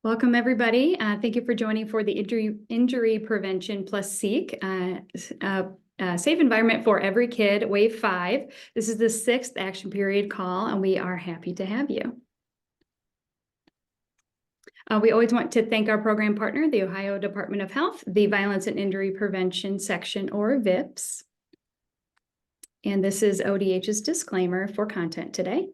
Welcome, everybody. Thank you for joining for the Injury Prevention plus Seek Safe Environment for Every Kid, Wave 5. This is the 6th action period call, and we are happy to have you. We always want to thank our program partner, the Ohio Department of Health, the Violence and Injury Prevention Section, or VIPS. And this is ODH's disclaimer for content today.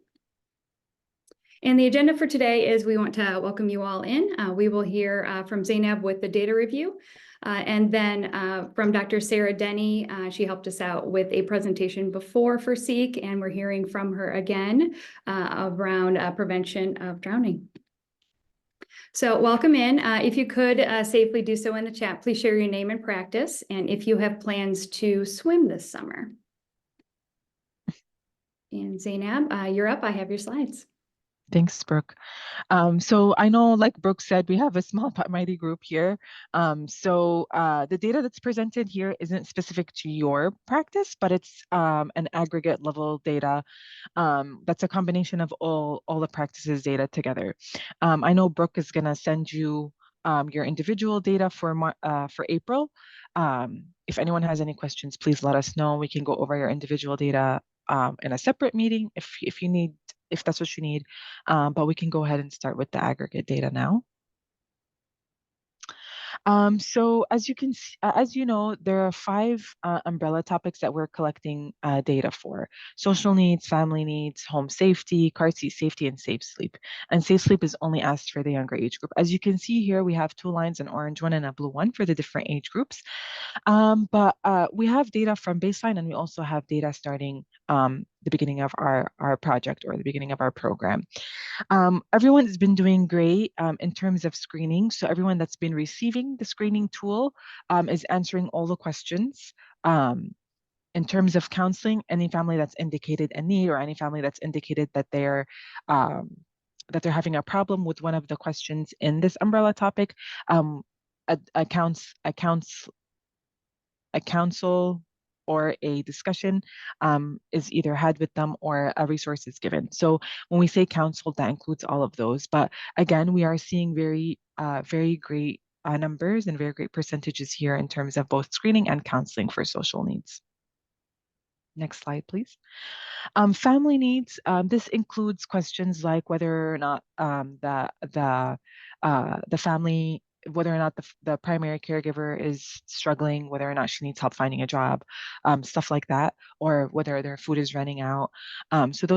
And the agenda for today is we want to welcome you all in. We will hear from Zainab with the data review. And then from Dr. Sarah Denny, she helped us out with a presentation before for SEEK, and we're hearing from her again around prevention of drowning. So welcome in. If you could safely do so in the chat, please share your name and practice, and if you have plans to swim this summer. And Zainab, you're up. I have your slides. Thanks, Brooke. So I know, like Brooke said, we have a small but mighty group here. The data that's presented here isn't specific to your practice, but it's an aggregate level data that's a combination of all the practices data together. I know Brooke is going to send you your individual data for April. If anyone has any questions, please let us know. We can go over your individual data in a separate meeting if that's what you need. But we can go ahead and start with the aggregate data now. So as you know, there are 5 umbrella topics that we're collecting data for: social needs, family needs, home safety, car seat safety, and safe sleep. And safe sleep is only asked for the younger age group. As you can see here, we have 2 lines, an orange one and a blue one for the different age groups. But we have data from baseline, and we also have data starting the beginning of our project, or the beginning of our program. Everyone has been doing great in terms of screening. So everyone that's been receiving the screening tool is answering all the questions. In terms of counseling, any family that's indicated a need, or any family that's indicated that they're having a problem with one of the questions in this umbrella topic, a counsel or a discussion is either had with them, or a resource is given. So when we say counsel, that includes all of those. But again, we are seeing very great numbers and very great percentages here in terms of both screening and counseling for social needs. Next slide, please. Family needs. This includes questions like whether or not the family, whether or not the primary caregiver is struggling, whether or not she needs help finding a job, stuff like that, or whether their food is running out. So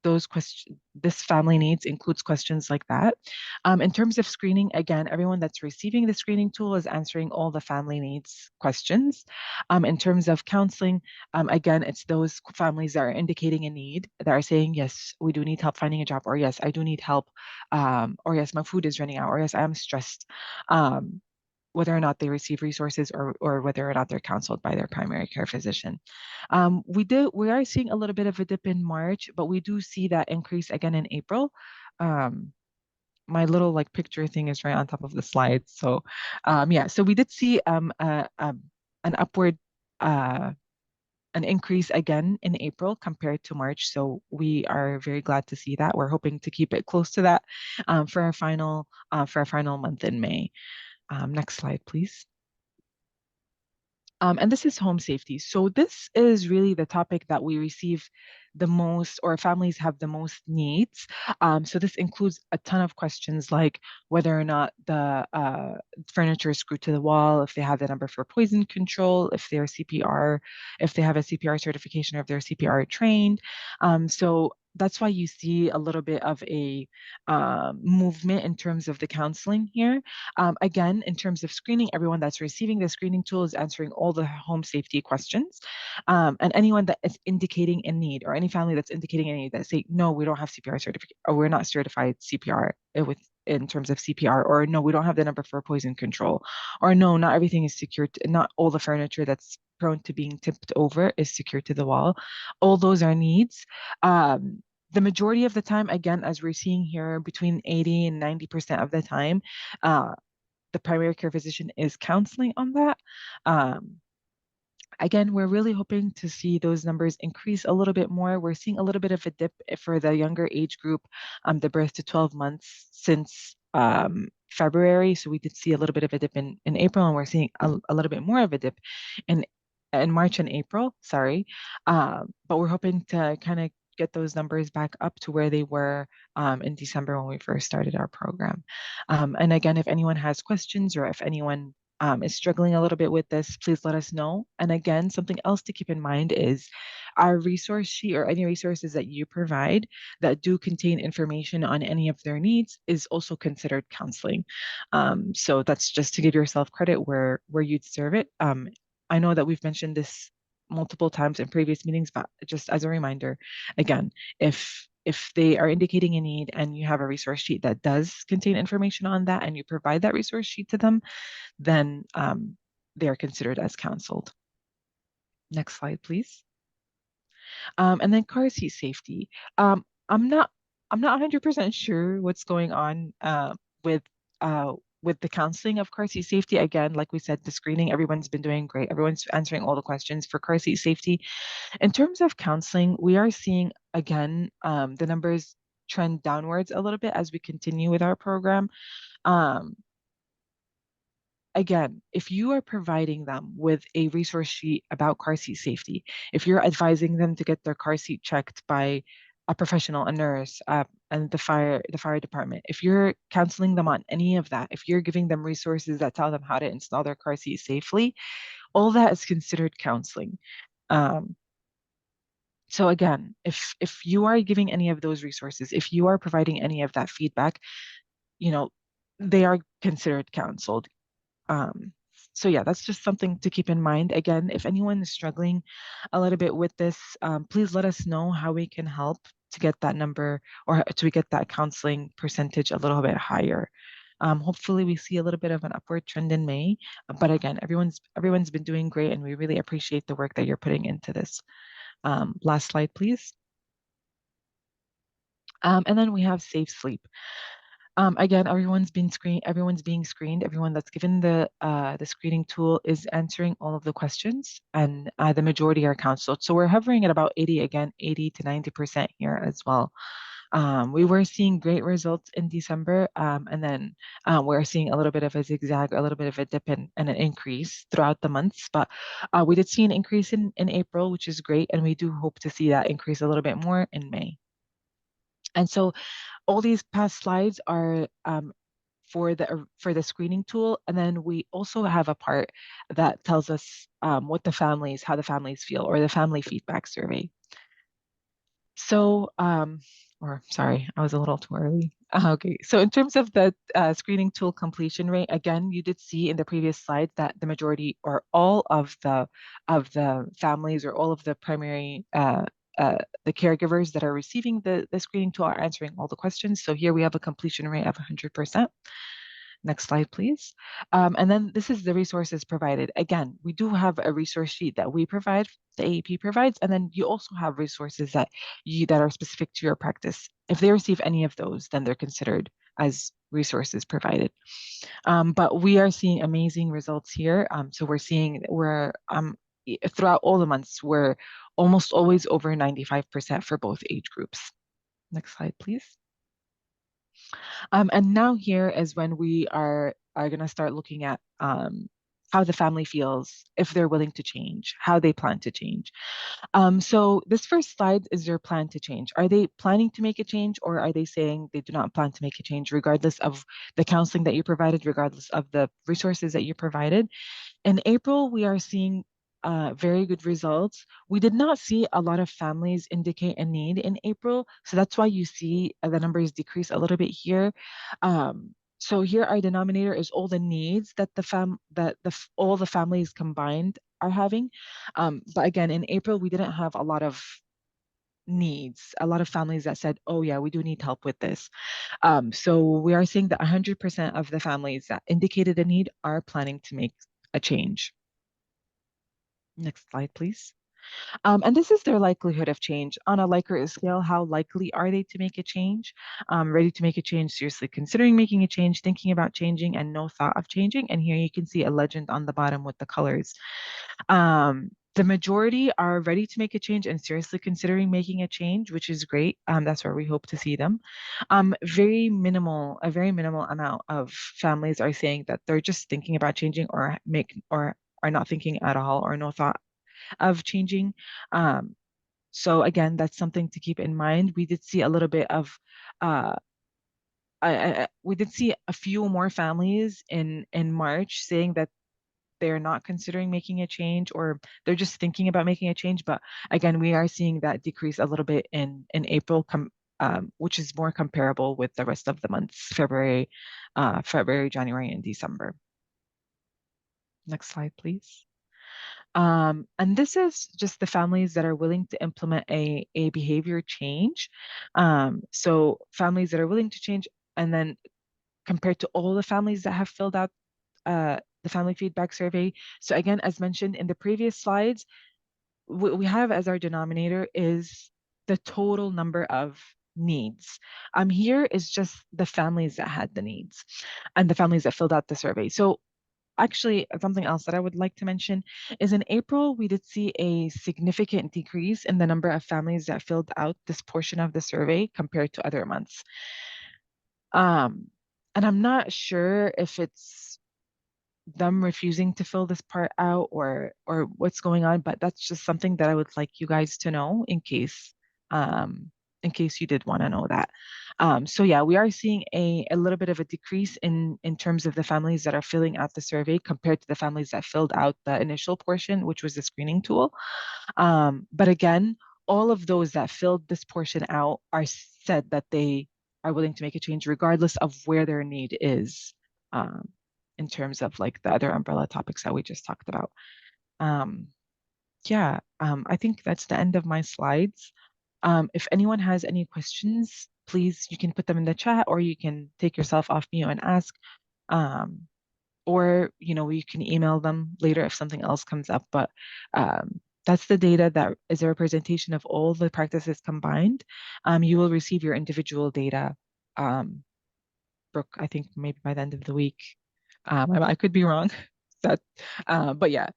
those questions, this family needs includes questions like that. In terms of screening, again, everyone that's receiving the screening tool is answering all the family needs questions. In terms of counseling, again, it's those families that are indicating a need, that are saying, yes, we do need help finding a job, or yes, I do need help, or yes, my food is running out, or yes, I am stressed. Whether or not they receive resources, or whether or not they're counseled by their primary care physician. We are seeing a little bit of a dip in March, but we do see that increase again in April. My little picture thing is right on top of the slide. So yeah, so we did see an upward an increase again in April compared to March. So we are very glad to see that. We're hoping to keep it close to that for our final month in May. Next slide, please. And this is home safety. So this is really the topic that we receive the most, or families have the most needs. So this includes a ton of questions like whether or not the furniture is screwed to the wall, if they have the number for poison control, if they're CPR, if they have a CPR certification, or if they're CPR trained. So that's why you see a little bit of a movement in terms of the counseling here. Again, in terms of screening, everyone that's receiving the screening tool is answering all the home safety questions. And anyone that is indicating a need, or any family that's indicating a need, that say, no, we don't have CPR certificate, or we're not certified CPR in terms of CPR, or no, we don't have the number for poison control, or no, not everything is secured, not all the furniture that's prone to being tipped over is secured to the wall. All those are needs. The majority of the time, again, as we're seeing here, between 80 and 90% of the time, the primary care physician is counseling on that. Again, we're really hoping to see those numbers increase a little bit more. We're seeing a little bit of a dip for the younger age group, the birth to 12 months, since February. So we did see a little bit of a dip in April, and we're seeing a little bit more of a dip in in March and April, sorry. But we're hoping to kind of get those numbers back up to where they were in December when we first started our program. And again, if anyone has questions or if anyone is struggling a little bit with this, please let us know. And again, something else to keep in mind is our resource sheet or any resources that you provide that do contain information on any of their needs is also considered counseling. So that's just to give yourself credit where you'd serve it. I know that we've mentioned this multiple times in previous meetings, but just as a reminder, again, if they are indicating a need and you have a resource sheet that does contain information on that and you provide that resource sheet to them, then they are considered as counseled. Next slide, please. And then car seat safety. I'm not 100% sure what's going on with uh, with the counseling of car seat safety. Again, like we said, the screening, everyone's been doing great. Everyone's answering all the questions for car seat safety. In terms of counseling, we are seeing again the numbers trend downwards a little bit as we continue with our program. Um, Again, if you are providing them with a resource sheet about car seat safety, if you're advising them to get their car seat checked by a professional, a nurse, and the fire department, if you're counseling them on any of that, if you're giving them resources that tell them how to install their car seat safely, all that is considered counseling. Um, so again, if you are giving any of those resources, if you are providing any of that feedback, you know, they are considered counseled. Um, so yeah, that's just something to keep in mind. Again, if anyone is struggling a little bit with this, please let us know how we can help to get that number or to get that counseling percentage a little bit higher. Hopefully we see a little bit of an upward trend in May. But again, everyone's been doing great and we really appreciate the work that you're putting into this. Last slide, please. And then we have safe sleep. Again, everyone's being screened. Everyone that's given the screening tool is answering all of the questions, and the majority are counseled. So we're hovering at about 80 again, 80 to 90% here as well. We were seeing great results in December, and then we're seeing a little bit of a zigzag, a little bit of a dip and an increase throughout the months. But we did see an increase in April, which is great, and we do hope to see that increase a little bit more in May. And so all these past slides are for the screening tool, and then we also have a part that tells us how the families feel, or the family feedback survey. So, or sorry, I was a little too early. Okay, so in terms of the screening tool completion rate, again, you did see in the previous slide that the majority or all of the families or all of the primary the caregivers that are receiving the screening tool are answering all the questions. So here we have a completion rate of 100%. Next slide, please. And then this is the resources provided. Again, we do have a resource sheet that we provide, the AEP provides, and then you also have resources that are specific to your practice. If they receive any of those, then they're considered as resources provided. But we are seeing amazing results here. So we're throughout all the months, we're almost always over 95% for both age groups. Next slide, please. And now here is when we are going to start looking at how the family feels, if they're willing to change, how they plan to change. So this first slide is their plan to change. Are they planning to make a change, or are they saying they do not plan to make a change, regardless of the counseling that you provided, regardless of the resources that you provided? In April, we are seeing very good results. We did not see a lot of families indicate a need in April, so that's why you see the numbers decrease a little bit here. So here our denominator is all the needs that all the families combined are having. But again, in April, we didn't have a lot of needs, a lot of families that said, oh yeah, we do need help with this. So we are seeing that 100% of the families that indicated a need are planning to make a change. Next slide, please. And this is their likelihood of change. On a Likert scale, how likely are they to make a change? Ready to make a change, seriously considering making a change, thinking about changing, and no thought of changing. And here you can see a legend on the bottom with the colors. The The majority are ready to make a change and seriously considering making a change, which is great. That's where we hope to see them. A very minimal amount of families are saying that they're just thinking about changing or are not thinking at all or no thought of changing. So again, that's something to keep in mind. We did see a little bit of uh, we did see a few more families in March saying that they're not considering making a change or they're just thinking about making a change. But again, we are seeing that decrease a little bit in April, which is more comparable with the rest of the months, February, January, and December. Next slide, please. And this is just the families that are willing to implement a behavior change. So families that are willing to change, and then compared to all the families that have filled out the family feedback survey. So again, as mentioned in the previous slides, what we have as our denominator is the total number of needs. Here is just the families that had the needs and the families that filled out the survey. So actually, something else that I would like to mention is in April, we did see a significant decrease in the number of families that filled out this portion of the survey compared to other months. And I'm not sure if it's them refusing to fill this part out or what's going on, but that's just something that I would like you guys to know in case you did want to know that. So yeah, we are seeing a little bit of a decrease in terms of the families that are filling out the survey compared to the families that filled out the initial portion, which was the screening tool. But again, all of those that filled this portion out are said that they are willing to make a change regardless of where their need is. In terms of like the other umbrella topics that we just talked about. I think that's the end of my slides. If anyone has any questions, please, you can put them in the chat or you can take yourself off mute and ask. Or, you can email them later if something else comes up. But that's the data that is a representation of all the practices combined. You will receive your individual data, Brooke, I think maybe by the end of the week. I could be wrong. But yeah,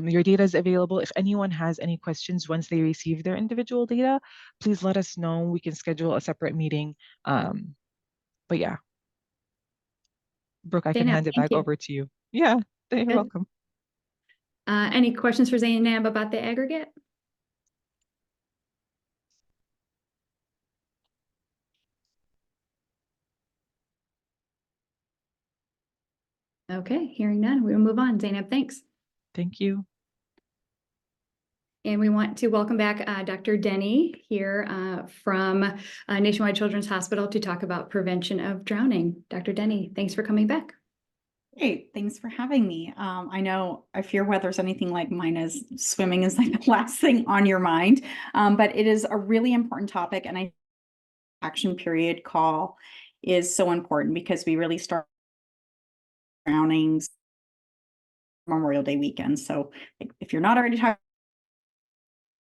your data is available. If anyone has any questions once they receive their individual data, please let us know. We can schedule a separate meeting. But yeah, Brooke, I can Zainab, hand it thank back you. over to you. Yeah, you're Good. welcome. Any questions for Zainab about the aggregate? Okay, hearing none, we will move on. Zainab, thanks. Thank you. And we want to welcome back Dr. Denny here from Nationwide Children's Hospital to talk about prevention of drowning. Dr. Denny, thanks for coming back. Great, thanks for having me. I know if your weather's anything like mine is, swimming is like the last thing on your mind, but it is a really important topic, and action period call is so important because we really start drownings Memorial Day weekend. So if you're not already talking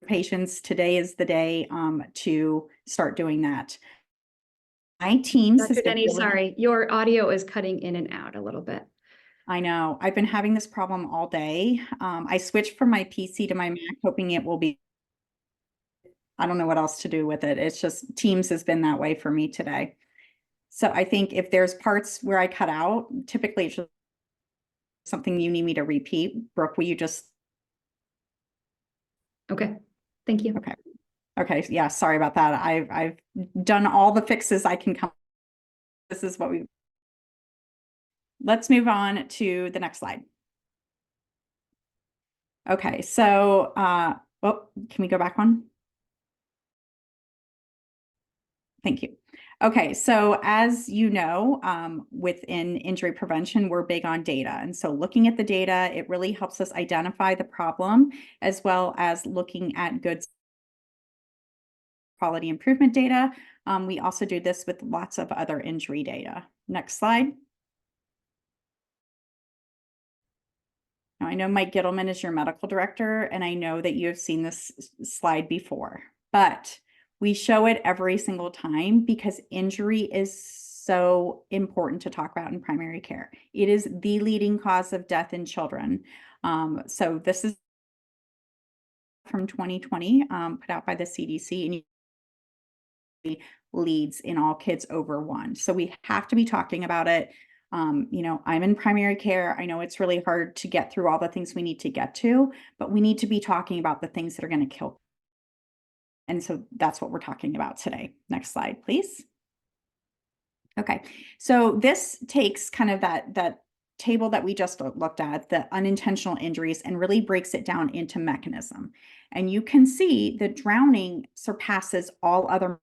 to patients, today is the day to start doing that. My team, Dr. Denny, sorry, your audio is cutting in and out a little bit. I know. I've been having this problem all day. I switched from my PC to my Mac, hoping it will be. I don't know what else to do with it. It's just Teams has been that way for me today. So I think if there's parts where I cut out, typically it's just something you need me to repeat. Brooke, will you just? Okay, thank you. Okay. Okay. Yeah. Sorry about that. I've done all the fixes I can come. This is what we. Let's move on to the next slide. Okay. So, can we go back one? Thank you. Okay, so as you know, within injury prevention, we're big on data. And so looking at the data, it really helps us identify the problem, as well as looking at good quality improvement data. We also do this with lots of other injury data. Next slide. Now, I know Mike Gittleman is your medical director, and I know that you have seen this slide before, but we show it every single time because injury is so important to talk about in primary care. It is the leading cause of death in children. So this is from 2020, put out by the CDC, and leads in all kids over 1. So we have to be talking about it. You know, I'm in primary care. I know it's really hard to get through all the things we need to get to, but we need to be talking about the things that are going to kill. And so that's what we're talking about today. Next slide, please. Okay, so this takes kind of that table that we just looked at, the unintentional injuries, and really breaks it down into mechanism. And you can see that drowning surpasses all other,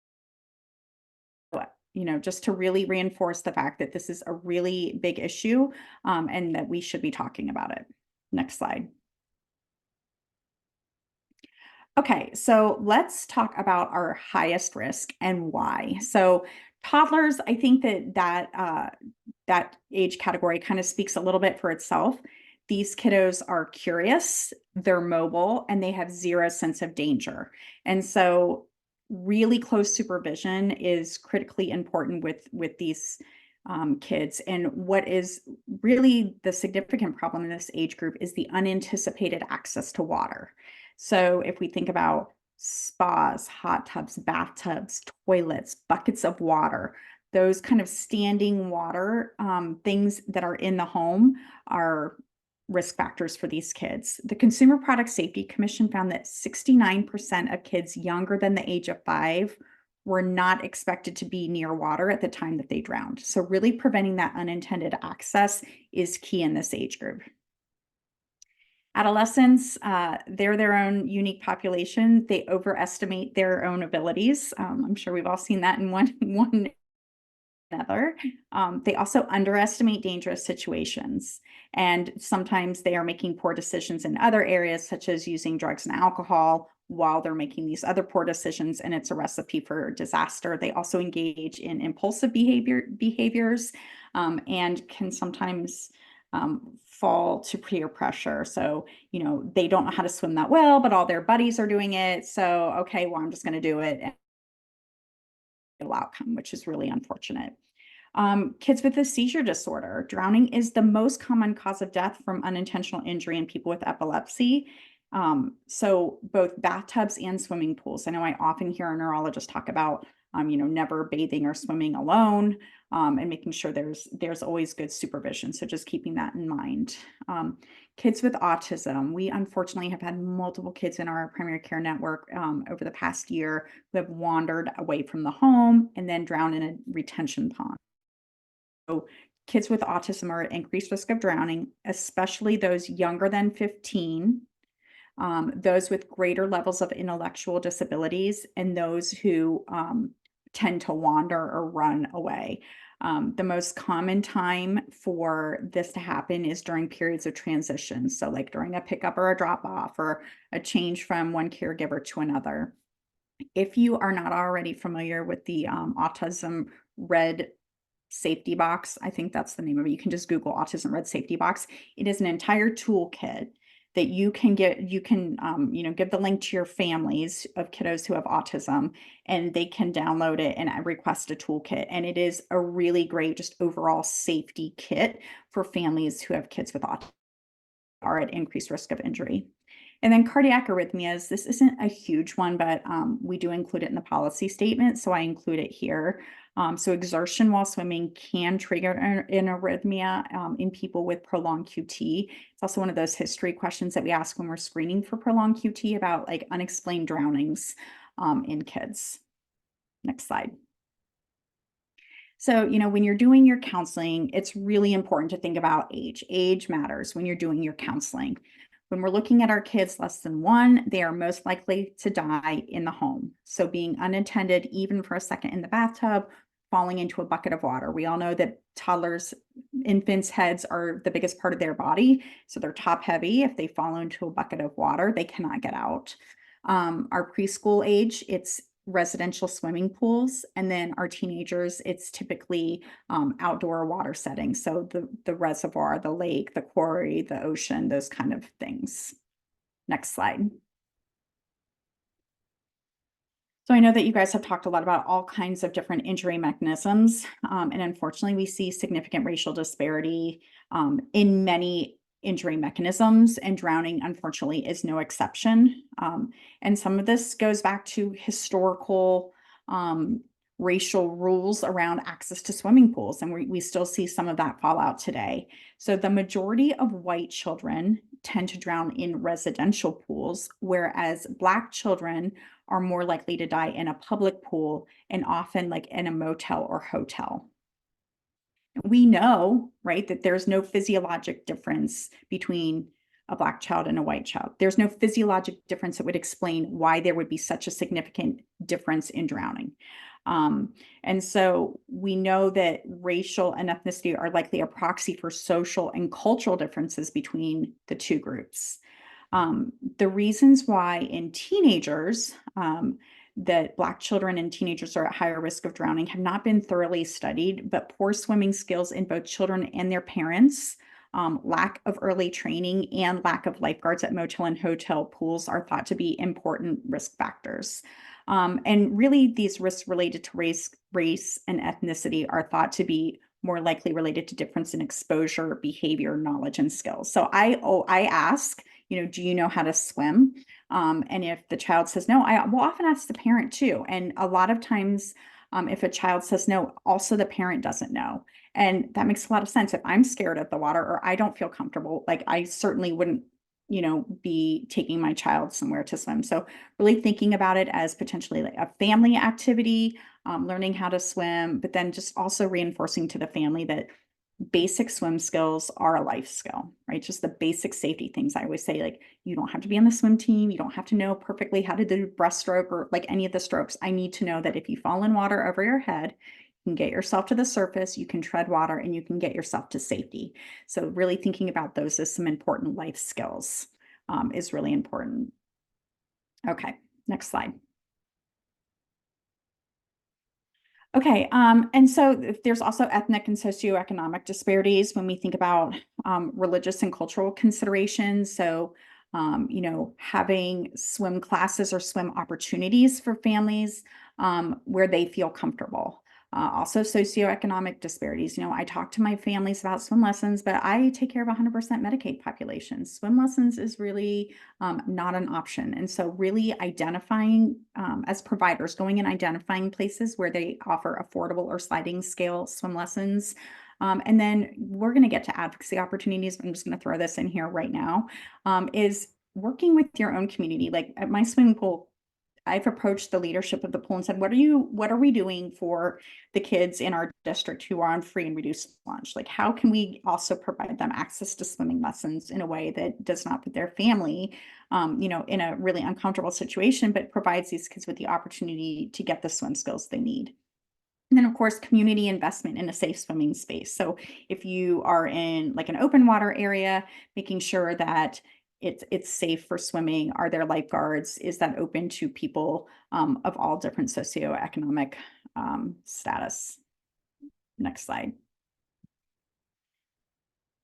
you know, just to really reinforce the fact that this is a really big issue, and that we should be talking about it. Next slide. Okay, so let's talk about our highest risk and why. So toddlers, I think that age category kind of speaks a little bit for itself. These kiddos are curious, they're mobile, and they have zero sense of danger. And so really close supervision is critically important with these kids. And what is really the significant problem in this age group is the unanticipated access to water. So if we think about spas, hot tubs, bathtubs, toilets, buckets of water, those kind of standing water things that are in the home are risk factors for these kids. The Consumer Product Safety Commission found that 69% of kids younger than the age of 5 were not expected to be near water at the time that they drowned. So really preventing that unintended access is key in this age group. Adolescents, they're their own unique population. They overestimate their own abilities. I'm sure we've all seen that in one another. They also underestimate dangerous situations. And sometimes they are making poor decisions in other areas, such as using drugs and alcohol while they're making these other poor decisions, and it's a recipe for disaster. They also engage in impulsive behaviors and can sometimes fall to peer pressure. So, you know, they don't know how to swim that well, but all their buddies are doing it. So, okay, well, I'm just going to do it. Outcome, which is really unfortunate. Kids with a seizure disorder. Drowning is the most common cause of death from unintentional injury in people with epilepsy. So both bathtubs and swimming pools. I know I often hear a neurologist talk about, you know, never bathing or swimming alone, and making sure there's always good supervision. So just keeping that in mind. Kids with autism. We unfortunately have had multiple kids in our primary care network over the past year who have wandered away from the home and then drowned in a retention pond. So kids with autism are at increased risk of drowning, especially those younger than 15, those with greater levels of intellectual disabilities, and those who tend to wander or run away. The most common time for this to happen is during periods of transition. So like during a pickup or a drop off or a change from one caregiver to another. If you are not already familiar with the Autism Red Safety Box, I think that's the name of it. You can just Google Autism Red Safety Box. It is an entire toolkit that you can get. You can, you know, give the link to your families of kiddos who have autism, and they can download it and request a toolkit. And it is a really great, just overall safety kit for families who have kids with autism are at increased risk of injury. And then cardiac arrhythmias, this isn't a huge one, but we do include it in the policy statement, so I include it here. So exertion while swimming can trigger an arrhythmia in people with prolonged QT. It's also one of those history questions that we ask when we're screening for prolonged QT about like unexplained drownings in kids. Next slide. So, you know, when you're doing your counseling, it's really important to think about age. Age matters when you're doing your counseling. When we're looking at our kids less than 1, they are most likely to die in the home. So being unattended, even for a second in the bathtub, falling into a bucket of water. We all know that toddlers, infants' heads are the biggest part of their body. So they're top heavy. If they fall into a bucket of water, they cannot get out. Our preschool age, it's residential swimming pools, and then our teenagers, it's typically outdoor water settings. So the reservoir, the lake, the quarry, the ocean, those kind of things. Next slide. So I know that you guys have talked a lot about all kinds of different injury mechanisms, and unfortunately we see significant racial disparity in many injury mechanisms, and drowning, unfortunately, is no exception. And some of this goes back to historical racial rules around access to swimming pools, and we still see some of that fallout today. So the majority of white children tend to drown in residential pools, whereas Black children are more likely to die in a public pool and often like in a motel or hotel. We know, right, that there's no physiologic difference between a Black child and a white child. There's no physiologic difference that would explain why there would be such a significant difference in drowning. And so we know that racial and ethnicity are likely a proxy for social and cultural differences between the two groups. The reasons why in teenagers, that Black children and teenagers are at higher risk of drowning have not been thoroughly studied, but poor swimming skills in both children and their parents, lack of early training, and lack of lifeguards at motel and hotel pools are thought to be important risk factors. And really, these risks related to race, and ethnicity are thought to be more likely related to difference in exposure, behavior, knowledge, and skills. So I ask, do you know how to swim? And if the child says no, I will often ask the parent too. And a lot of times, if a child says no, also the parent doesn't know. And that makes a lot of sense. If I'm scared of the water or I don't feel comfortable, like I certainly wouldn't, be taking my child somewhere to swim. So really thinking about it as potentially like a family activity, learning how to swim, but then just also reinforcing to the family that basic swim skills are a life skill, right? Just the basic safety things. I always say, like, you don't have to be on the swim team. You don't have to know perfectly how to do breaststroke or like any of the strokes. I need to know that if you fall in water over your head, you can get yourself to the surface, you can tread water, and you can get yourself to safety. So really thinking about those as some important life skills is really important. Okay, next slide. Okay, and so there's also ethnic and socioeconomic disparities when we think about religious and cultural considerations. So, having swim classes or swim opportunities for families where they feel comfortable. Also socioeconomic disparities. I talk to my families about swim lessons, but I take care of 100% Medicaid populations. Swim lessons is really not an option. And so really identifying as providers, going and identifying places where they offer affordable or sliding scale swim lessons. And then we're going to get to advocacy opportunities. I'm just going to throw this in here right now, is working with your own community. Like at my swimming pool, I've approached the leadership of the pool and said, what are we doing for the kids in our district who are on free and reduced lunch? Like, how can we also provide them access to swimming lessons in a way that does not put their family, in a really uncomfortable situation, but provides these kids with the opportunity to get the swim skills they need? And then, of course, community investment in a safe swimming space. So if you are in like an open water area, making sure that it's safe for swimming. Are there lifeguards? Is that open to people of all different socioeconomic status? Next slide.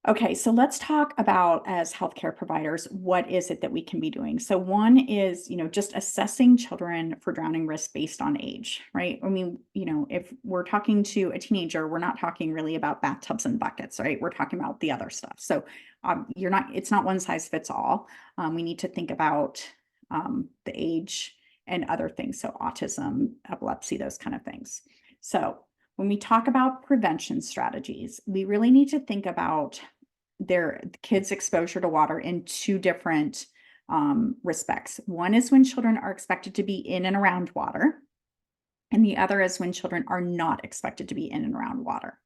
Okay, so let's talk about, as healthcare providers, what is it that we can be doing? So one is, just assessing children for drowning risk based on age, right? I mean, if we're talking to a teenager, we're not talking really about bathtubs and buckets, right? We're talking about the other stuff. So it's not one size fits all. We need to think about the age and other things. So autism, epilepsy, those kind of things. So when we talk about prevention strategies, we really need to think about their kids' exposure to water in two different respects. One is when children are expected to be in and around water, and the other is when children are not expected to be in and around water.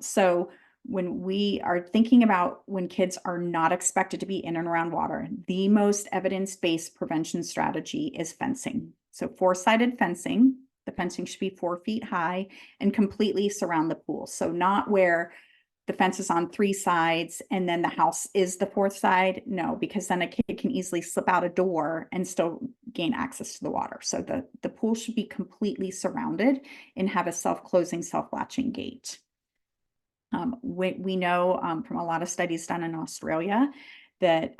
So when we are thinking about when kids are not expected to be in and around water, the most evidence-based prevention strategy is fencing. So four-sided fencing. The fencing should be 4 feet high and completely surround the pool. So not where the fence is on 3 sides and then the house is the 4th side. No, because then a kid can easily slip out a door and still gain access to the water. So the pool should be completely surrounded and have a self-closing, self-latching gate. We know from a lot of studies done in Australia that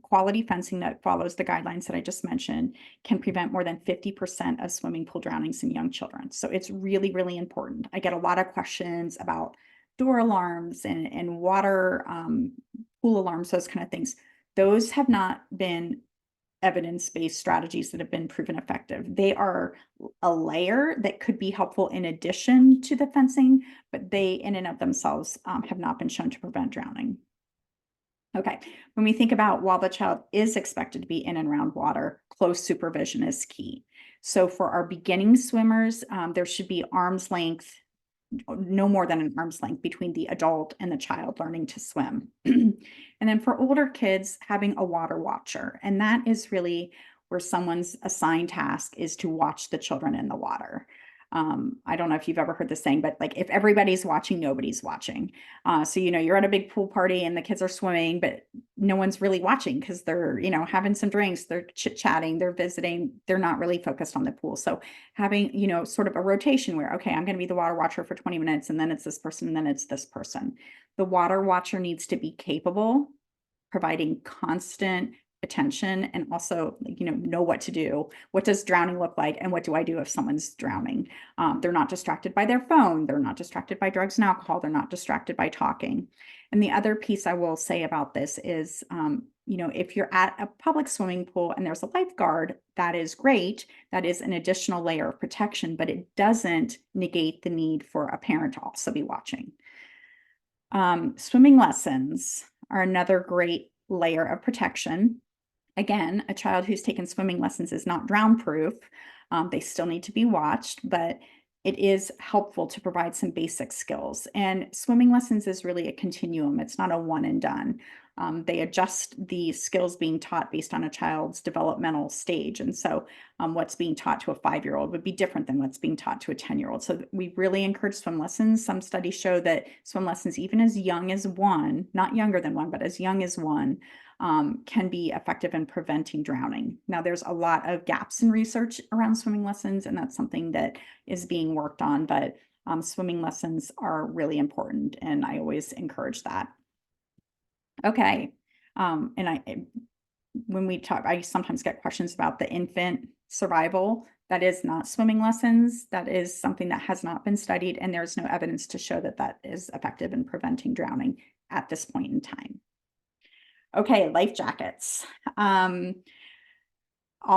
quality fencing that follows the guidelines that I just mentioned can prevent more than 50% of swimming pool drownings in young children. So it's really, really important. I get a lot of questions about door alarms and water pool alarms, those kind of things. Those have not been evidence-based strategies that have been proven effective. They are a layer that could be helpful in addition to the fencing, but they in and of themselves have not been shown to prevent drowning. Okay, when we think about while the child is expected to be in and around water, close supervision is key. So for our beginning swimmers, there should be arm's length, no more than an arm's length between the adult and the child learning to swim. And then for older kids, having a water watcher. And that is really where someone's assigned task is to watch the children in the water. I don't know if you've ever heard this saying, but like if everybody's watching, nobody's watching. So, you're at a big pool party and the kids are swimming, but no one's really watching because they're, having some drinks, they're chit-chatting, they're visiting, they're not really focused on the pool. So having, sort of a rotation where, okay, I'm going to be the water watcher for 20 minutes and then it's this person and then it's this person. The water watcher needs to be capable, providing constant attention, and also know what to do. What does drowning look like, and what do I do if someone's drowning? They're not distracted by their phone, they're not distracted by drugs and alcohol, they're not distracted by talking. And the other piece I will say about this is if you're at a public swimming pool and there's a lifeguard, that is great. That is an additional layer of protection, but it doesn't negate the need for a parent to also be watching. Swimming lessons are another great layer of protection. Again, a child who's taken swimming lessons is not drown proof. They still need to be watched, but it is helpful to provide some basic skills. And swimming lessons is really a continuum. It's not a one and done. They adjust the skills being taught based on a child's developmental stage. And so what's being taught to a 5-year-old would be different than what's being taught to a 10-year-old. So we really encourage swim lessons. Some studies show that swim lessons, even as young as 1, not younger than 1, but as young as 1, can be effective in preventing drowning. Now, there's a lot of gaps in research around swimming lessons, and that's something that is being worked on, but swimming lessons are really important, and I always encourage that. Okay, when we talk, I sometimes get questions about the infant survival. That is not swimming lessons. That is something that has not been studied, and there's no evidence to show that that is effective in preventing drowning at this point in time. Okay, life jackets. All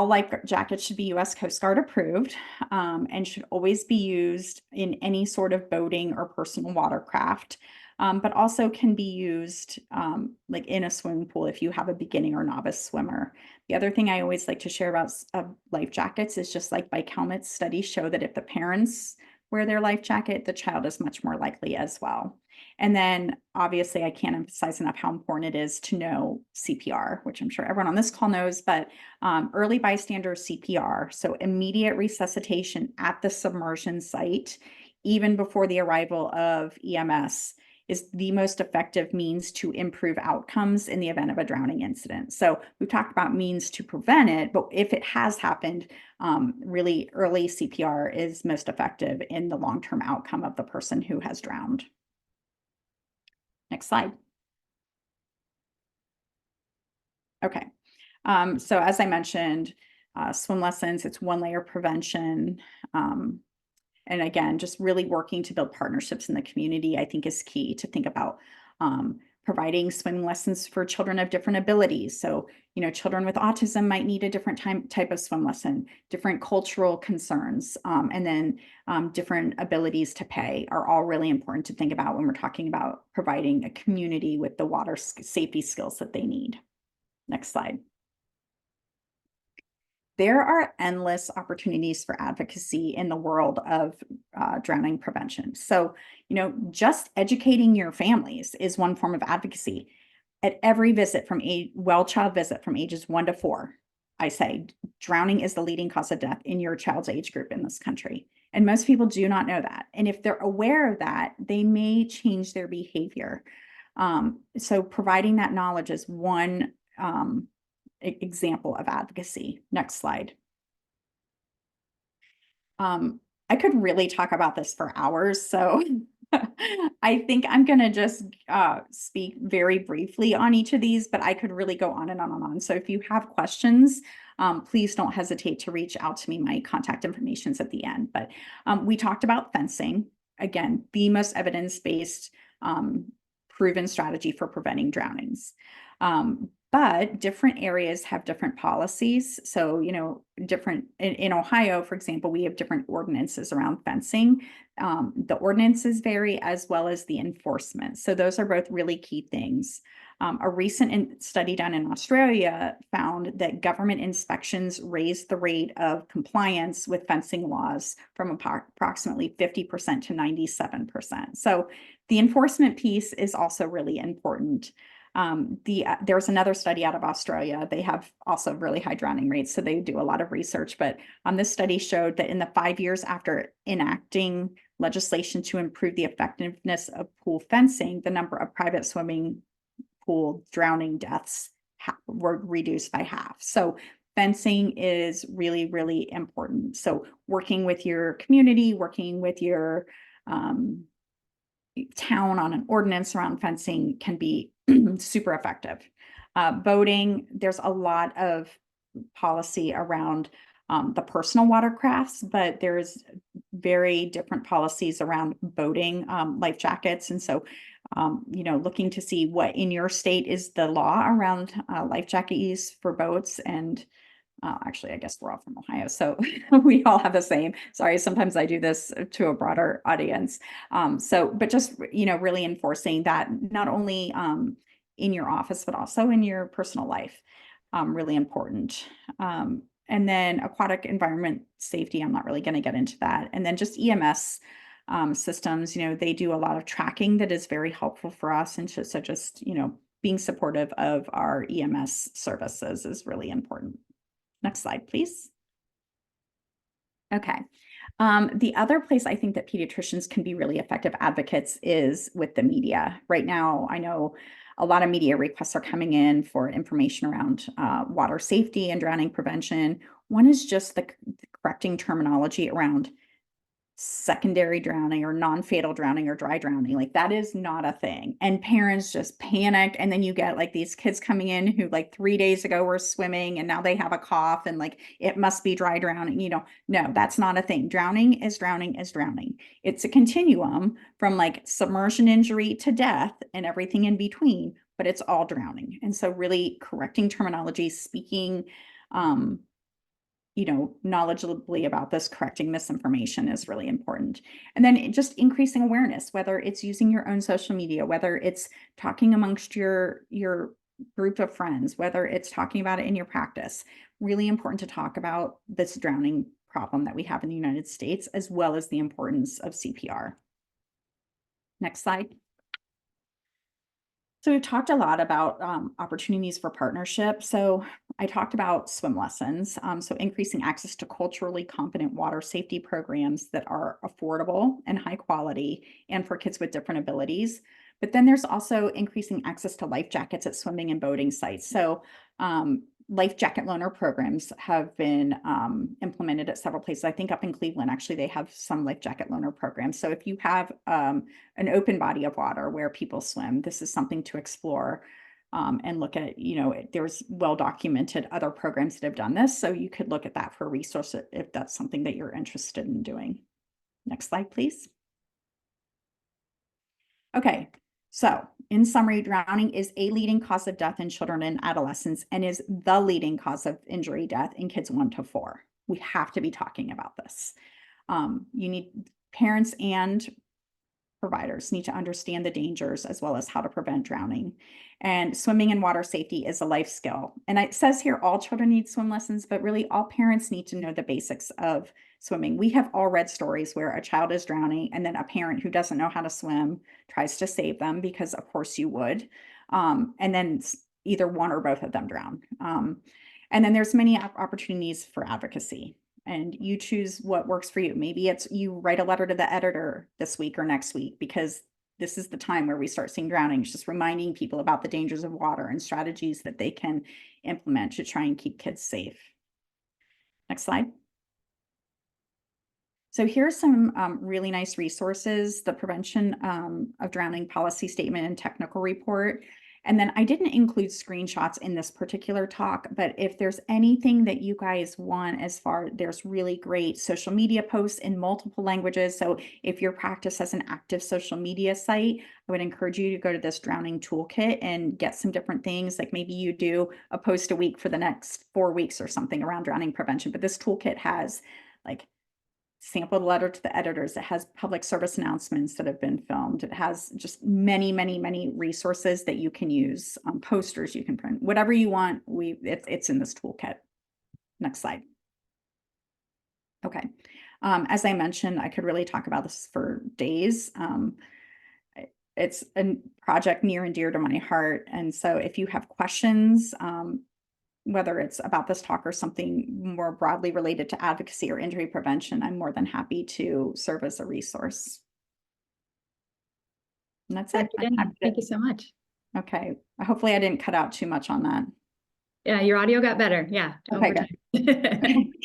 life jackets should be U.S. Coast Guard approved and should always be used in any sort of boating or personal watercraft, but also can be used like in a swimming pool if you have a beginning or novice swimmer. The other thing I always like to share about life jackets is just like bike helmets. Studies show that if the parents wear their life jacket, the child is much more likely as well. And then obviously I can't emphasize enough how important it is to know CPR, which I'm sure everyone on this call knows, but early bystander CPR, so immediate resuscitation at the submersion site, even before the arrival of EMS, is the most effective means to improve outcomes in the event of a drowning incident. So we've talked about means to prevent it, but if it has happened, really early CPR is most effective in the long-term outcome of the person who has drowned. Next slide. Okay, so as I mentioned, swim lessons, it's one layer prevention. And again, just really working to build partnerships in the community, I think is key to think about providing swimming lessons for children of different abilities. So, children with autism might need a different type of swim lesson, different cultural concerns, and then different abilities to pay are all really important to think about when we're talking about providing a community with the water safety skills that they need. Next slide. There are endless opportunities for advocacy in the world of drowning prevention. So, just educating your families is one form of advocacy. At every visit from a well-child visit from ages 1 to 4, I say drowning is the leading cause of death in your child's age group in this country. And most people do not know that. And if they're aware of that, they may change their behavior. So providing that knowledge is one example of advocacy. Next slide. I could really talk about this for hours, so I think I'm going to just speak very briefly on each of these, but I could really go on and on and on. So if you have questions, please don't hesitate to reach out to me. My contact information is at the end, but we talked about fencing. Again, the most evidence-based proven strategy for preventing drownings. But different areas have different policies. So, you know, different in Ohio, for example, we have different ordinances around fencing. The ordinances vary as well as the enforcement. So those are both really key things. A recent study done in Australia found that government inspections raised the rate of compliance with fencing laws from approximately 50% to 97%. So the enforcement piece is also really important. There's another study out of Australia. They have also really high drowning rates, so they do a lot of research. But this study showed that in the 5 years after enacting legislation to improve the effectiveness of pool fencing, the number of private swimming pool drowning deaths were reduced by half. So fencing is really, really important. So working with your community, working with your town on an ordinance around fencing can be super effective. Boating, there's a lot of policy around the personal watercrafts, but there's very different policies around boating, life jackets. And so, you know, looking to see what in your state is the law around life jacket use for boats. And actually, I guess we're all from Ohio, so we all have the same. Sorry, sometimes I do this to a broader audience. But just, you know, really enforcing that not only in your office, but also in your personal life, really important. And then aquatic environment safety, I'm not really going to get into that. And then just EMS systems, you know, they do a lot of tracking that is very helpful for us. And so just, you know, being supportive of our EMS services is really important. Next slide, please. Okay. The other place I think that pediatricians can be really effective advocates is with the media. Right now, I know a lot of media requests are coming in for information around water safety and drowning prevention. One is just the correcting terminology around secondary drowning or non-fatal drowning or dry drowning. Like that is not a thing. And parents just panic. And then you get like these kids coming in who like 3 days ago were swimming and now they have a cough and like it must be dry drowning. You know, no, that's not a thing. Drowning is drowning is drowning. It's a continuum from like submersion injury to death and everything in between, but it's all drowning. And so really correcting terminology, speaking you know, knowledgeably about this, correcting misinformation is really important. And then just increasing awareness, whether it's using your own social media, whether it's talking amongst your group of friends, whether it's talking about it in your practice. Really important to talk about this drowning problem that we have in the United States, as well as the importance of CPR. Next slide. So we've talked a lot about opportunities for partnership. So I talked about swim lessons. So increasing access to culturally competent water safety programs that are affordable and high quality and for kids with different abilities. But then there's also increasing access to life jackets at swimming and boating sites. So life jacket loaner programs have been implemented at several places. I think up in Cleveland, actually, they have some life jacket loaner programs. So if you have an open body of water where people swim, this is something to explore and look at. You know, there's well-documented other programs that have done this. So you could look at that for a resource if that's something that you're interested in doing. Next slide, please. Okay. So in summary, drowning is a leading cause of death in children and adolescents and is the leading cause of injury death in kids 1 to 4. We have to be talking about this. You need parents and providers need to understand the dangers as well as how to prevent drowning. And swimming and water safety is a life skill. And it says here all children need swim lessons, but really all parents need to know the basics of swimming. We have all read stories where a child is drowning and then a parent who doesn't know how to swim tries to save them, because of course you would. And then either one or both of them drown. And then there's many opportunities for advocacy. And you choose what works for you. Maybe it's you write a letter to the editor this week or next week, because this is the time where we start seeing drownings, just reminding people about the dangers of water and strategies that they can implement to try and keep kids safe. Next slide. So here's some really nice resources: the Prevention of Drowning Policy Statement and Technical Report. And then I didn't include screenshots in this particular talk, but if there's anything that you guys want there's really great social media posts in multiple languages. So if your practice has an active social media site, I would encourage you to go to this drowning toolkit and get some different things. Like maybe you do a post a week for the next 4 weeks or something around drowning prevention. But this toolkit has like sampled letter to the editors. It has public service announcements that have been filmed. It has just many, many, many resources that you can use, posters you can print, whatever you want. It's in this toolkit. Next slide. Okay. As I mentioned, I could really talk about this for days. It's a project near and dear to my heart. And so if you have questions, whether it's about this talk or something more broadly related to advocacy or injury prevention, I'm more than happy to serve as a resource. And that's it. Dr. Denny, thank you so much. Okay. Hopefully I didn't cut out too much on that. Yeah, your audio got better. Yeah. Okay, good.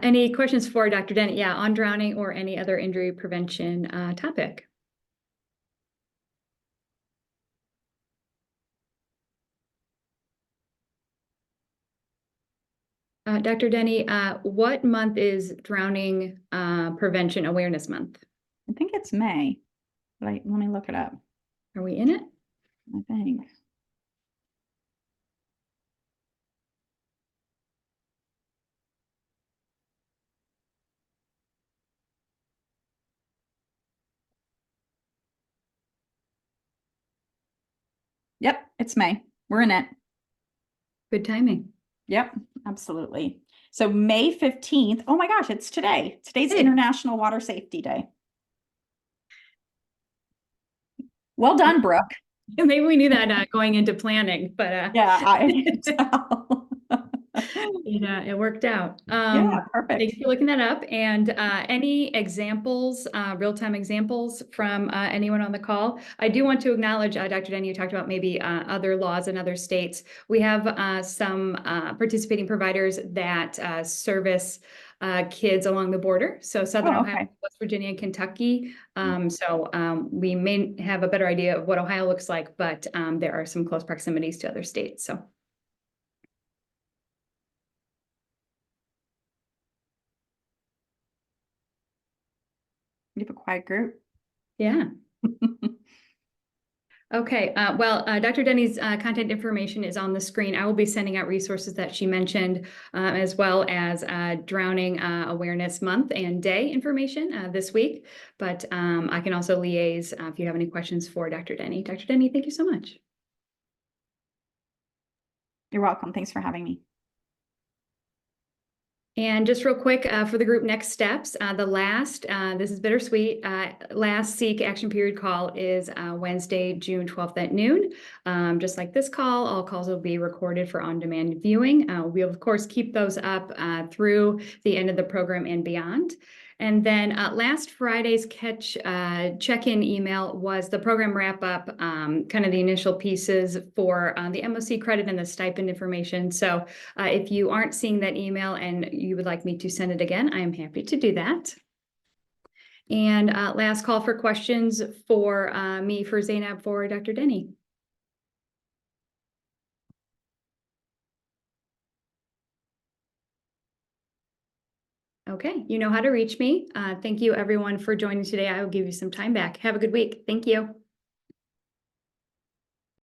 Any questions for Dr. Dennett? Yeah, on drowning or any other injury prevention topic? Dr. Denny, what month is Drowning Prevention Awareness Month? I think it's May. Let me look it up. Are we in it? I think. Yep, it's May. We're in it. Good timing. Yep, absolutely. So May 15th. Oh my gosh, it's today. Today's Hey. International Water Safety Day. Well done, Brooke. Maybe we knew that going into planning, but Yeah, I can tell. it worked out. Yeah, perfect. Thanks for looking that up. And any examples, real-time examples from anyone on the call? I do want to acknowledge, Dr. Denny, you talked about maybe other laws in other states. We have some participating providers that service kids along the border. So Southern Ohio, West Virginia, and Kentucky. We may have a better idea of what Ohio looks like, but there are some close proximities to other states. So. You have a quiet group. Yeah. Okay, Dr. Denny's contact information is on the screen. I will be sending out resources that she mentioned, as well as Drowning Awareness Month and Day information this week. But I can also liaise if you have any questions for Dr. Denny. Dr. Denny, thank you so much. You're welcome. Thanks for having me. And just real quick for the group next steps, this is bittersweet, last SEEK action period call is Wednesday, June 12th at noon. Just like this call, all calls will be recorded for on-demand viewing. We'll of course keep those up through the end of the program and beyond. And then last Friday's check-in email was the program wrap-up, kind of the initial pieces for the MOC credit and the stipend information. So if you aren't seeing that email and you would like me to send it again, I am happy to do that. And last call for questions for me, for Zainab, for Dr. Denny. Okay, you know how to reach me. Thank you everyone for joining today. I will give you some time back. Have a good week. Thank you.